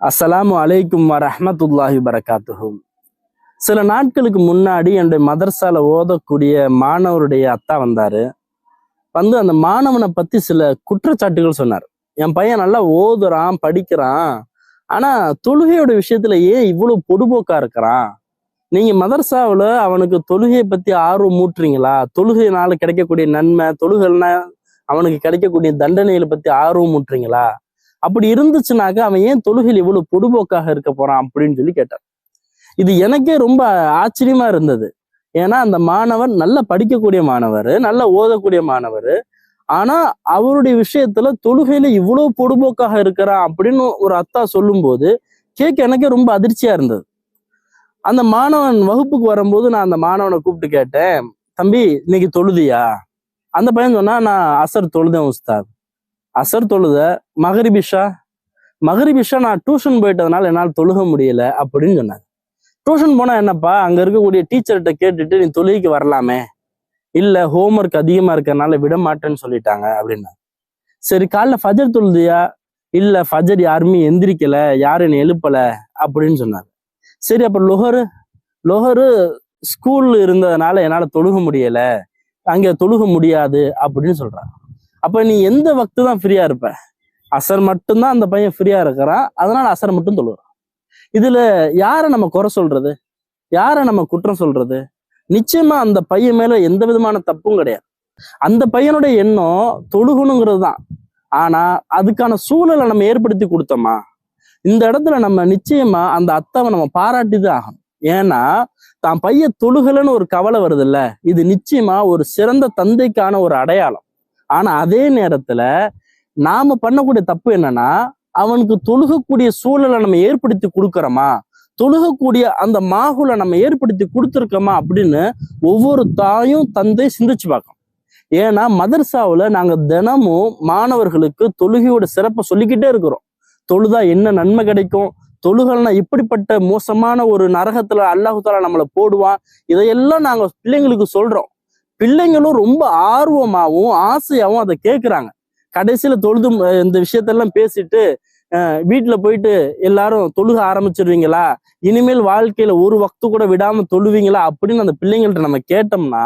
அஸ்ஸலாமு அலைக்கும் வரஹ்மத்துல்லாஹி வரகாத்துஹு. சில நாட்களுக்கு முன்னாடி என்னுடைய மதரசால ஓதக்கூடிய மாணவருடைய அத்தா வந்தாரு. வந்து அந்த மாணவனை பத்தி சில குற்றச்சாட்டுகள் சொன்னார். என் பையன் நல்லா ஓதுறான், படிக்கிறான். ஆனா தொழுகையோட விஷயத்துல ஏன் இவ்வளவு பொடுபோக்கா இருக்கிறான்? நீங்க மதரசாவுல அவனுக்கு தொழுகையை பத்தி ஆர்வம் மூட்டுறீங்களா? தொழுகையினால கிடைக்கக்கூடிய நன்மை, தொழுகைன்னா அவனுக்கு கிடைக்கக்கூடிய தண்டனைகளை பத்தி ஆர்வம் மூட்டுறீங்களா? அப்படி இருந்துச்சுனாக்க அவன் ஏன் தொழுகையில் இவ்வளவு பொடுபோக்காக இருக்க போறான் அப்படின்னு சொல்லி கேட்டார். இது எனக்கே ரொம்ப ஆச்சரியமா இருந்தது. ஏன்னா அந்த மாணவர் நல்லா படிக்கக்கூடிய மாணவர், நல்லா ஓதக்கூடிய மாணவர். ஆனா அவருடைய விஷயத்துல தொழுகையில இவ்வளவு பொடுபோக்காக இருக்கிறான் அப்படின்னு ஒரு அத்தா சொல்லும் போது கேட்க எனக்கே ரொம்ப அதிர்ச்சியா இருந்தது. அந்த மாணவன் வகுப்புக்கு வரும்போது நான் அந்த மாணவனை கூப்பிட்டு கேட்டேன், தம்பி இன்னைக்கு தொழுதியா? அந்த பையன் சொன்னா, நான் அசர் தொழுதேன் உஸ்தாத். அசர் தொழுத, மகரிபிஷா நான் டியூஷன் போயிட்டதுனால என்னால் தொழுக முடியல அப்படின்னு சொன்னாங்க. டியூஷன் போனா என்னப்பா, அங்க இருக்கக்கூடிய டீச்சர்கிட்ட கேட்டுட்டு நீ தொழுகைக்கு வரலாமே. இல்ல ஹோம்ஒர்க் அதிகமா இருக்கறனால விட மாட்டேன்னு சொல்லிட்டாங்க அப்படின்னா. சரி காலைல ஃபஜர் தொழுதியா? இல்ல ஃபஜர் யாருமே எந்திரிக்கல, யாரும் என்னை எழுப்பல அப்படின்னு சொன்னாங்க. சரி அப்ப லொஹரு ஸ்கூல் இருந்ததுனால என்னால தொழுக முடியல, அங்க தொழுக முடியாது அப்படின்னு சொல்றாங்க. அப்ப நீ எந்த வக்து தான் ஃப்ரீயா இருப்ப? அசர் மட்டும்தான் அந்த பையன் ஃப்ரீயா இருக்கிறான், அதனால அசர் மட்டும் தொழுகிறான். இதுல யாரை நம்ம குறை சொல்றது, யாரை நம்ம குற்றம் சொல்றது? நிச்சயமா அந்த பையன் மேல எந்த விதமான தப்பும் கிடையாது. அந்த பையனுடைய எண்ணம் தொழுகணுங்கிறது தான். ஆனா அதுக்கான சூழலை நம்ம ஏற்படுத்தி கொடுத்தோமா? இந்த இடத்துல நம்ம நிச்சயமா அந்த அத்தாவை நம்ம பாராட்டிதான் ஆகணும். ஏன்னா தான் பையன் தொழுகலன்னு ஒரு கவலை வருது இல்ல, இது நிச்சயமா ஒரு சிறந்த தந்தைக்கான ஒரு அடையாளம். ஆனா அதே நேரத்துல நாம பண்ணக்கூடிய தப்பு என்னன்னா, அவனுக்கு தொழுகக்கூடிய சூழலை நம்ம ஏற்படுத்தி கொடுக்கறோமா, தொழுகக்கூடிய அந்த மாகுலை நம்ம ஏற்படுத்தி கொடுத்துருக்கோமா அப்படின்னு ஒவ்வொரு தாயும் தந்தை சிந்திச்சு பார்க்கணும். ஏன்னா மதரசாவுல நாங்க தினமும் மாணவர்களுக்கு தொழுகையோட சிறப்பை சொல்லிக்கிட்டே இருக்கிறோம். தொழுதா என்ன நன்மை கிடைக்கும், தொழுகல்னா இப்படிப்பட்ட மோசமான ஒரு நரகத்துல அல்லாஹு தாலா நம்மளை போடுவான், இதையெல்லாம் நாங்க பிள்ளைங்களுக்கு சொல்றோம். பிள்ளைங்களும் ரொம்ப ஆர்வமாவும் ஆசையாவும் அதை கேட்குறாங்க. கடைசியில தொழுது இந்த விஷயத்தெல்லாம் பேசிட்டு வீட்டுல போயிட்டு எல்லாரும் தொழுக ஆரம்பிச்சிருவீங்களா, இனிமேல் வாழ்க்கையில ஒரு வக்து கூட விடாம தொழுவீங்களா அப்படின்னு அந்த பிள்ளைங்கள்ட்ட நம்ம கேட்டோம்னா,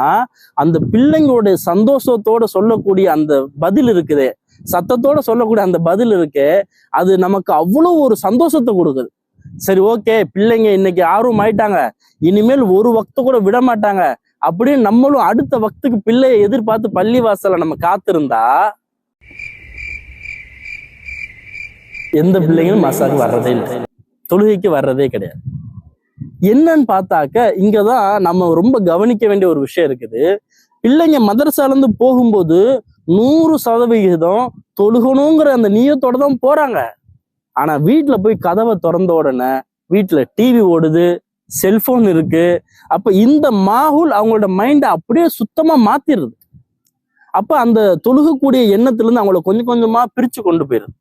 அந்த பிள்ளைங்களுடைய சந்தோஷத்தோட சொல்லக்கூடிய அந்த பதில் இருக்குதே, சத்தத்தோட சொல்லக்கூடிய அந்த பதில் இருக்கே, அது நமக்கு அவ்வளவு ஒரு சந்தோஷத்தை கொடுக்குது. சரி ஓகே, பிள்ளைங்க இன்னைக்கு ஆர்வம் ஆயிட்டாங்க, இனிமேல் ஒரு வக்து கூட விட மாட்டாங்க அப்படின்னு நம்மளும் அடுத்த வக்துக்கு பிள்ளையை எதிர்பார்த்து பள்ளி வாசல நம்ம காத்திருந்தா எந்த பிள்ளைங்களும் மசாக்கு வர்றதே இல்லை, தொழுகைக்கு வர்றதே கிடையாது. என்னன்னு பார்த்தாக்க இங்கதான் நம்ம ரொம்ப கவனிக்க வேண்டிய ஒரு விஷயம் இருக்குது. பிள்ளைங்க மதரசால இருந்து போகும்போது 100% தொழுகணுங்கிற அந்த நீயத்தோட தான் போறாங்க. ஆனா வீட்டுல போய் கதவை திறந்த உடனே வீட்டுல டிவி ஓடுது, செல்போன் இருக்கு. அப்ப இந்த மாகுல் அவங்களோட மைண்டை அப்படியே சுத்தமா மாத்திடுது. அப்ப அந்த தொழுகக்கூடிய எண்ணத்துல இருந்து அவங்கள கொஞ்சம் கொஞ்சமா பிரிச்சு கொண்டு போயிருது.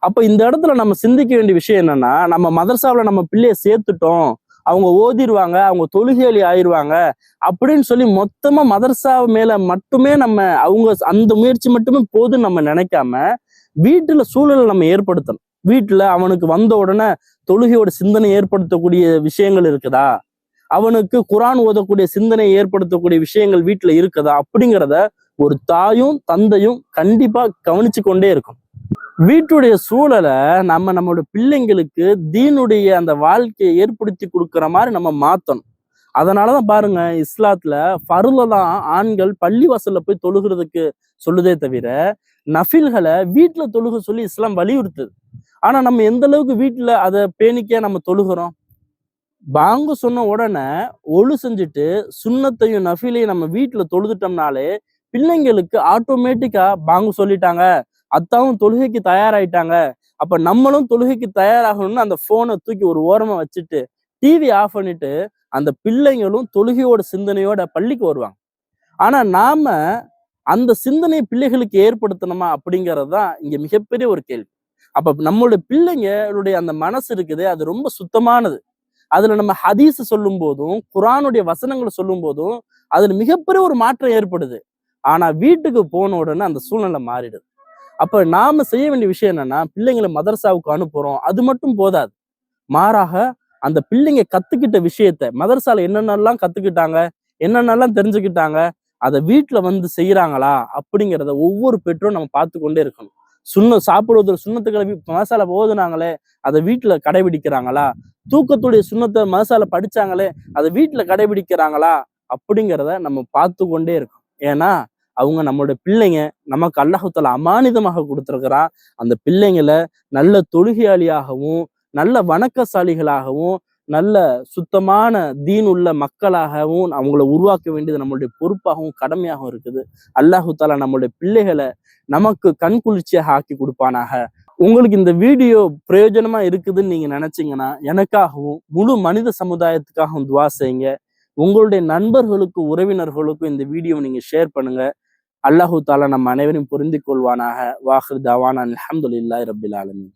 அப்ப இந்த இடத்துல நம்ம சிந்திக்க வேண்டிய விஷயம் என்னன்னா, நம்ம மதரசாவில நம்ம பிள்ளைய சேர்த்துட்டோம், அவங்க ஓதிடுவாங்க, அவங்க தொழுகையாளி ஆயிடுவாங்க அப்படின்னு சொல்லி மொத்தமா மதரசா மேல மட்டுமே நம்ம அவங்க அந்த முயற்சி மட்டுமே போதுன்னு நம்ம நினைக்காம வீட்டுல சூழலை நம்ம ஏற்படுத்தணும். வீட்டுல அவனுக்கு வந்த உடனே தொழுகையோட சிந்தனை ஏற்படுத்தக்கூடிய விஷயங்கள் இருக்குதா, அவனுக்கு குரான் ஓதக்கூடிய சிந்தனை ஏற்படுத்தக்கூடிய விஷயங்கள் வீட்டுல இருக்குதா அப்படிங்கிறத ஒரு தாயும் தந்தையும் கண்டிப்பா கவனிச்சு கொண்டே இருக்கும். வீட்டுடைய சூழலை நம்மளோட பிள்ளைங்களுக்கு தீனுடைய அந்த வாழ்க்கையை ஏற்படுத்தி கொடுக்குற மாதிரி நம்ம மாத்தணும். அதனாலதான் பாருங்க, இஸ்லாத்துல ஃபர்ல தான் ஆண்கள் பள்ளி வாசல்ல போய் தொழுகிறதுக்கு சொல்லுதே தவிர நஃபில்களை வீட்டுல தொழுக சொல்லி இஸ்லாம் வலியுறுத்துது. ஆனா நம்ம எந்த அளவுக்கு வீட்டுல அதை பேணிக்கையா நம்ம தொழுகிறோம்? பாங்கு சொன்ன உடனே ஒழு செஞ்சுட்டு சுன்னத்தையும் நஃபிலையும் நம்ம வீட்டுல தொழுதுட்டோம்னாலே பிள்ளைங்களுக்கு ஆட்டோமேட்டிக்கா பாங்கு சொல்லிட்டாங்க, அத்தாவும் தொழுகைக்கு தயாராயிட்டாங்க, அப்ப நம்மளும் தொழுகைக்கு தயாராகணும்னு அந்த போனை தூக்கி ஒரு ஓரமா வச்சுட்டு டிவி ஆஃப் பண்ணிட்டு அந்த பிள்ளைங்களும் தொழுகையோட சிந்தனையோட பள்ளிக்கு வருவாங்க. ஆனா நாம அந்த சிந்தனை பிள்ளைகளுக்கு ஏற்படுத்தணுமா அப்படிங்கிறது தான் இங்க மிகப்பெரிய ஒரு கேள்வி. அப்ப நம்மளுடைய பிள்ளைங்களுடைய அந்த மனசு இருக்குது, அது ரொம்ப சுத்தமானது. அதுல நம்ம ஹதீஸ் சொல்லும் போதும் குரானுடைய வசனங்களை சொல்லும் போதும் அதுல மிகப்பெரிய ஒரு மாற்றம் ஏற்படுது. ஆனா வீட்டுக்கு போன உடனே அந்த சூழ்நிலை மாறிடுது. அப்ப நாம செய்ய வேண்டிய விஷயம் என்னன்னா, பிள்ளைங்களை மதரசாவுக்கு அனுப்புறோம், அது மட்டும் போதாது. மாறாக அந்த பிள்ளைங்க கத்துக்கிட்ட விஷயத்த மதரசால என்னென்னலாம் கத்துக்கிட்டாங்க, என்னென்னலாம் தெரிஞ்சுக்கிட்டாங்க, அதை வீட்டுல வந்து செய்யறாங்களா அப்படிங்கிறத ஒவ்வொரு பெற்றோரும் நம்ம பார்த்து கொண்டே இருக்கணும். சாப்பிடுவதில் சுண்ணத்துக்களை மதரசால ஓதுனாங்களே அதை வீட்டுல கடைபிடிக்கிறாங்களா, தூக்கத்துடைய சுண்ணத்தை மதரசால படிச்சாங்களே அதை வீட்டுல கடைபிடிக்கிறாங்களா அப்படிங்கிறத நம்ம பார்த்து கொண்டே இருக்கோம். ஏன்னா அவங்க நம்மளுடைய பிள்ளைங்க, நமக்கு அல்லாஹ் தஆலா அமானிதமாக கொடுத்திருக்கிறான். அந்த பிள்ளைங்களை நல்ல தொழுகையாளியாகவும் நல்ல வணக்கசாலிகளாகவும் நல்ல சுத்தமான தீன் உள்ள மக்களாகவும் அவங்கள உருவாக்க வேண்டியது நம்மளுடைய பொறுப்பாகவும் கடமையாகவும் இருக்குது. அல்லாஹ் தஆலா நம்மளுடைய பிள்ளைகளை நமக்கு கண் குளிர்ச்சியாக ஆக்கி கொடுப்பானாக. உங்களுக்கு இந்த வீடியோ பிரயோஜனமா இருக்குதுன்னு நீங்க நினைச்சீங்கன்னா எனக்காகவும் முழு மனித சமுதாயத்துக்காகவும் துவா செய்யுங்க. உங்களுடைய நண்பர்களுக்கும் உறவினர்களுக்கும் இந்த வீடியோவை நீங்க ஷேர் பண்ணுங்க. அல்லாஹ் தஆலா நம்ம அனைவரையும் பொருந்திக் கொள்வானாக. வாஹிர் தவானா அல்ஹம்துலில்லாஹி ரப்பில் ஆலமீன்.